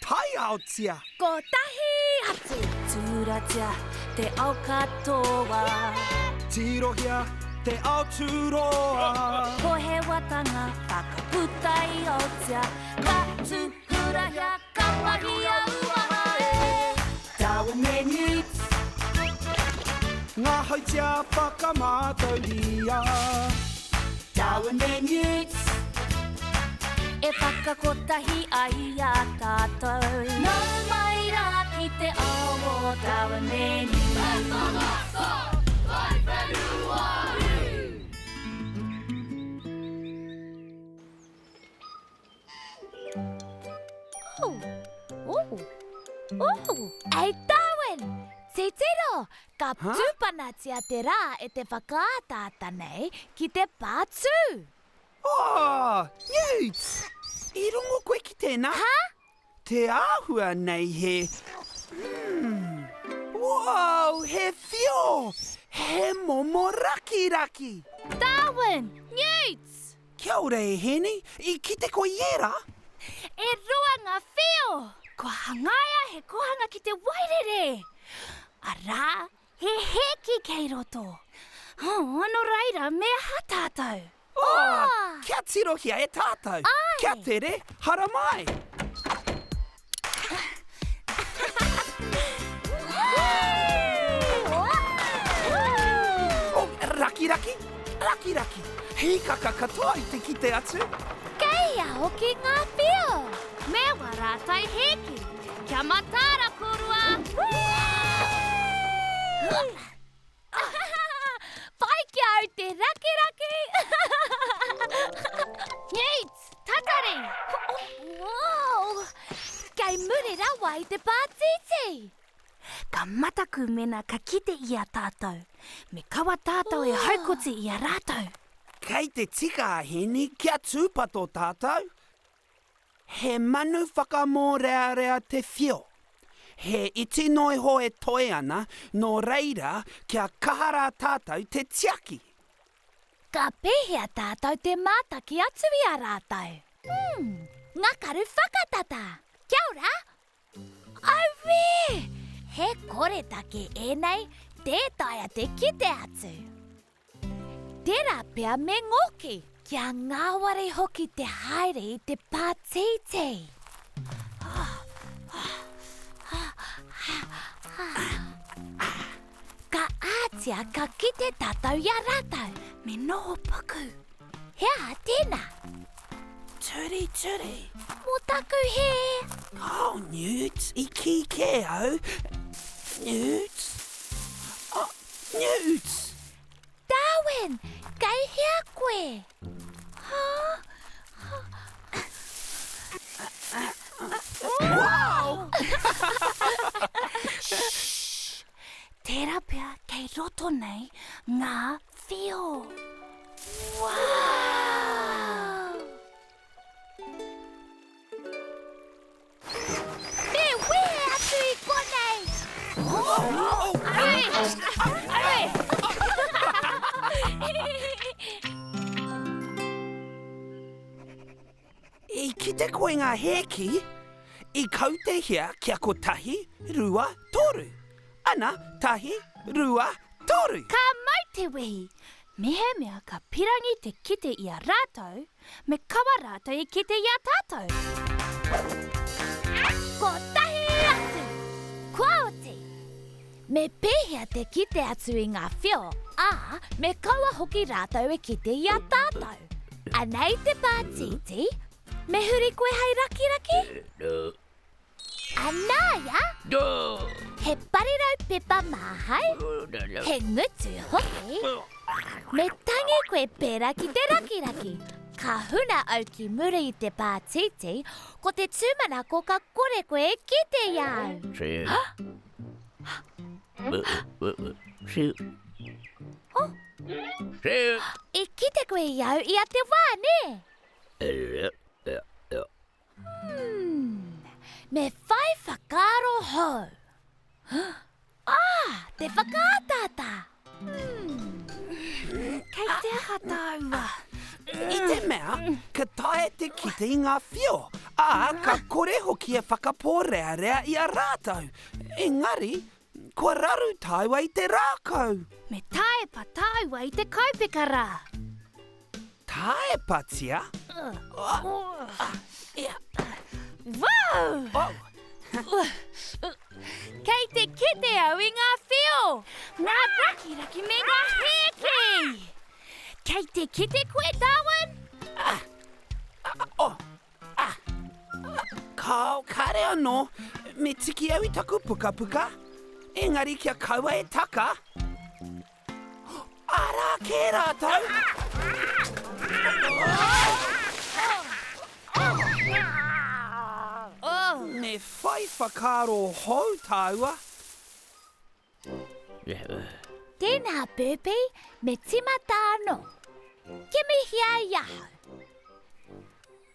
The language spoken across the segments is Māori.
tai aotsia. Ko tahi atu tūratia te ao katoa. Tirohia te ao turoa. Ko he watanga whakaputai aotia. Ka tūhurahia ka wahi aua e. Darwin and Newts. Ngā hautia whakamātauria. Darwin and Newts. E whakakotahi ai a tātou. Nō mai rā ki te ao Darwin and Newts. Ei Darwin! Te tiro! Ka tūpanatia te rā e te whakaatata nei ki te pātū. Oh, Newts! I rungo koe ki tēnā? Ha? Te āhua nei he... Wow, he whio! He momo raki raki! Darwin! Newts! Kia ora e heni, I kite ko iera? E ruanga whio! Ko hangaia he kohanga ki te wairere. Arā, he heki kei roto. Ano reira, mea ha tātou. Oh, kia tirohia e tātou. Ai. Kia tere, hara mai. Oh, raki raki, raki raki. Hei kaka katoa I te kite atu. Kei a hoki ngā whio. Me waratai heki. Kia matara korua. Pai kia au te raki raki. Newts, tatari. Wow. Kei muri rawa I te pātiti. Ka mataku mena ka kite I a tātou. Me kawa tātou e haukoti I a rātou. Kei te tika a heni kia tūpato tātou. He manu whakamōrearea te whio. He iti noi ho e toe ana, no reira kia kahara tātou te tiaki. Ka pehea tātou te mātaki atu I a rātou. Ngakaru whakatata. Kia ora? Aue! He koretake enei, tētaia te kite atu. Tērā pia me ngoki, kia ngāware hoki te haere I te pātiti. Ka ātia ka kite tātou I a rātou, me noho paku. Hea tēnā. Turi, turi. Mō taku he. Oh, Newts, I ki ke au. Newts. Oh, Newts. Darwin, kei hea koe. Wow! Shhh! Tērā pia kei roto nei ngā whio. Wow! Me wea atu I konei! Aue! Aue! I kite koe ngā heki, I kautehia kia ko tahi, rua, toru. Ana, tahi, rua, toru. Ka mau te wehi. Mehe mea ka pirangi te kite I a rātou, me kawa rātou I kite I a tātou. Ko tahi atu, kua oti. Me pehea te kite atu I ngā whio, ā, me kawa hoki rātou e kite I a tātou. Anei te pātiti, me huri koe hei raki raki? Anāia? He parirau pepa māhai, he ngutu hoki. Me tangi koe pērā ki te raki raki. Ka huna au ki muri I te pātiti, ko te tūmana ko ka kore koe ki te iau. I kite koe iau I a te wā, ne? Me whai whakaro hou. Te whakaatata. Kei te hata aua. I te mea, ka tae te kite I ngā whio. Ka kore hoki e whakapōrea I a rātau. Engari, kua raru taiwa I te rākau. Me tae pa taiwa I te kaupekara. Tae patia? Wow! Kei te kite au I ngā whio. Ngā raki me ngā heke. Kei te kite koe, Darwin? Kao kare anō, me tiki au I taku puka puka. Engari kia kaua e taka. Ara ke rātau. Me whai whakaro hou tāua. Tēnā Burpee, me timata anō. Ke mihi ai ahau.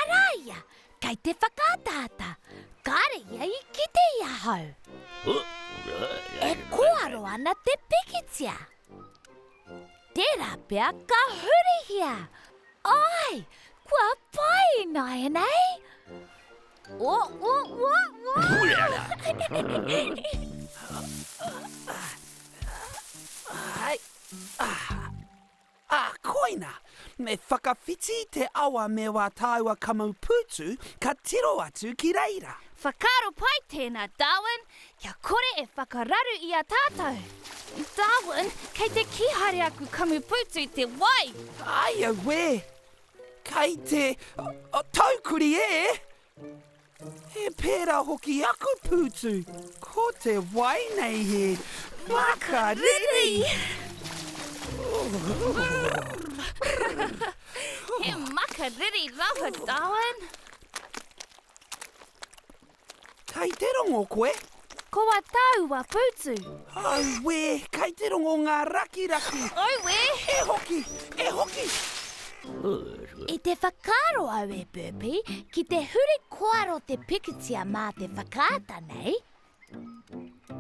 Araia, kei te whakātāta. Kare ia I kite I ahau. E koaro ana te pikitia. Tērā pia ka hurihia. Ai, kua pai nai nei. Koina, me whakawhiti te awa me wā tāua kamau pūtu ka tiro atu ki reira. Whakaro pai tēnā, Darwin. Kia kore e whakararu I a tātou. Darwin, kei te kihare aku kamu putu I te wai. Ai we, kei te taukuri e. He pērā hoki aku pūtu. Ko te wai nei he makariri. He makariri rawa, Darwin. Kei te rongo koe? Ko wa tāua putu. Au we, kei te rongo ngā raki. Oi we. E hoki. I te whakaro au e Burpee, ki te huri koaro te pikitia mā te whakāta nei.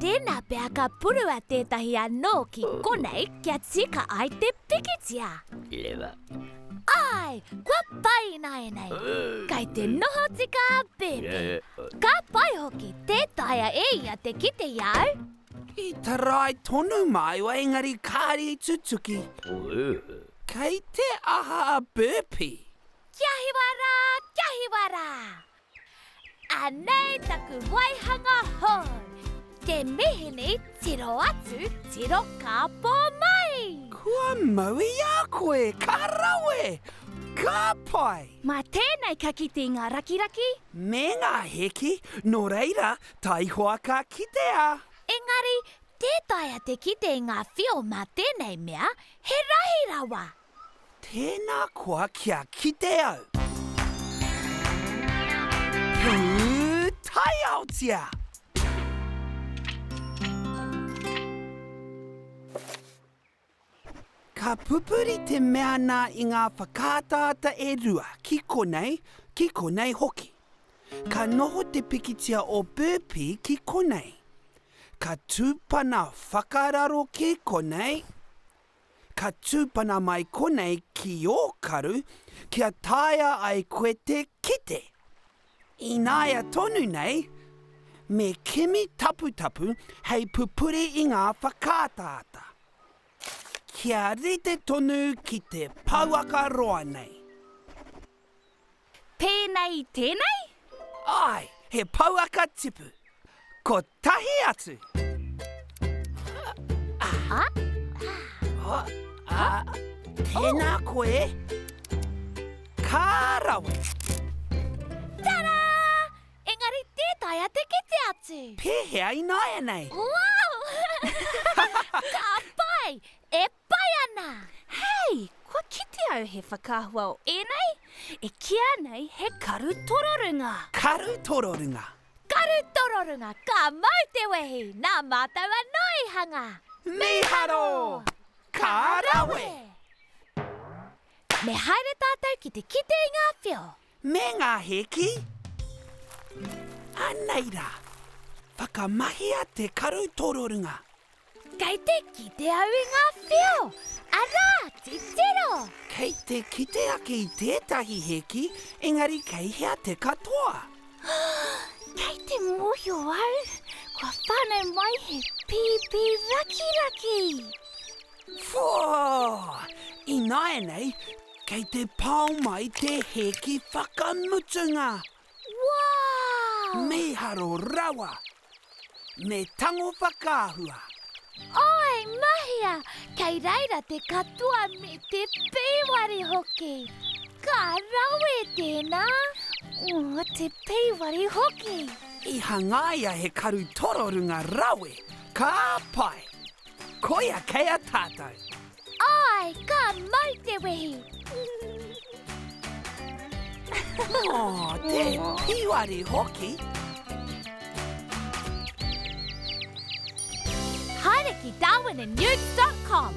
Tēnā pēr ka purua tētahi anō ki konei kia tika ai te pikitia. Ai, kua pai nai nei. Kai te noho tika a Burpee. Ka pai hoki tētaia e ia te kite iau. I tarai tonu mai wa engari kāri tutuki. Kei te aha a Burpee. Kia hiwara. Anei taku waihanga hoi. Te mihini tiro atu, tiro ka pō mai. Kua maui a koe, ka rawe, ka pai. Mā tēnei ka kite ngā rakiraki. Me ngā heki, nō reira, tai hoa ka kitea. Engari, tētaia te kite ngā whio mā tēnei mea, he rahi rawa. Tēnā koa kia kite au. Pū tai au tia. Ka pupuri te mea nā I ngā whakātāta e rua ki konei hoki. Ka noho te pikitia o Burpee ki konei. Ka tūpana whakararo ki konei. Ka tūpana mai konei ki o karu kia taia ai koe te kite. I nāia tonu nei, me kimi tapu hei pupuri I ngā whakātāta. Kia rite tonu ki te pauaka roa nei. Pēnei tēnei? Ai, he pauaka tipu. Ko tahi atu. Tēnā koe. Ka rawe. Tara! Engari tētaia te kite atu. Pēhea I nāia nei. Wow! Ka pai! E pai ana! Hei, kua kite au he whakahua o enei? E kia nei he karu tororunga. Karu tororunga. Karu tororunga, ka mau te wehi, nā mātaua noi hanga. Miharo! Ka rawe! Me haere tātou ki te kite I ngā whio. Me ngā heki? Aneira, whakamahia te karu tororunga. Kei te kite au I ngā whio. Arā, titiro. Kei te kite ake I tētahi heki, engari kei hea te katoa. Kei te muhio au. Kua whānau mai he pīpī raki. Whoa! I nei, kei te pau mai te heki whakamutunga. Wow! Me haro rawa. Me tango whakaahua. Oi, mahia! Kei reira te katoa me te pīwari hoki. Ka rawe tēnā. Te pīwari hoki. I hangaia he karu tororunga rawe. Ka pai. Koia kei a tātou. Ai, ka mau te wehi. Te pīwari hoki. Haere ki Darwin and Newts.com.